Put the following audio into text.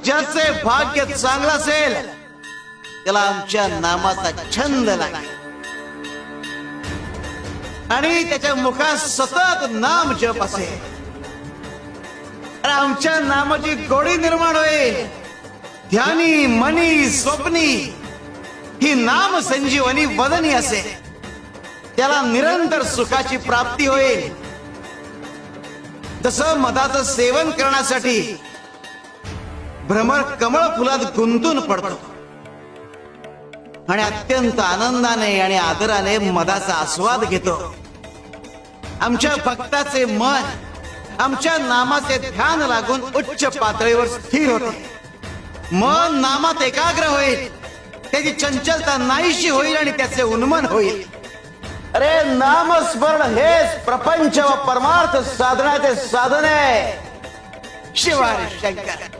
ज्याचे भाग्य चांगलं असेल त्याला आमच्या नामाचा छंद लागेल आणि त्याच्या मुखात सतत नाम जप असेल. आमच्या नामाची गोडी निर्माण होईल. ध्यानी मनी स्वप्नी ही नाम संजीवनी वदनी असेल. त्याला निरंतर सुखाची प्राप्ती होईल. तसं मधाचं सेवन करण्यासाठी भ्रमर कमळ फुलात गुंतून पडतो आणि अत्यंत आनंदाने आणि आदराने मधाचा आस्वाद घेतो. आमच्या भक्ताचे मन आमच्या नामाचे ध्यान लागून उच्च पातळीवर स्थिर होते. मन नामात एकाग्र होईल. त्याची चंचलता नाहीशी होईल आणि त्याचे उन्मन होईल. अरे नामस्मरण हेच प्रपंच व परमार्थ साधनाचे साधन आहे. शिवाय शंकर.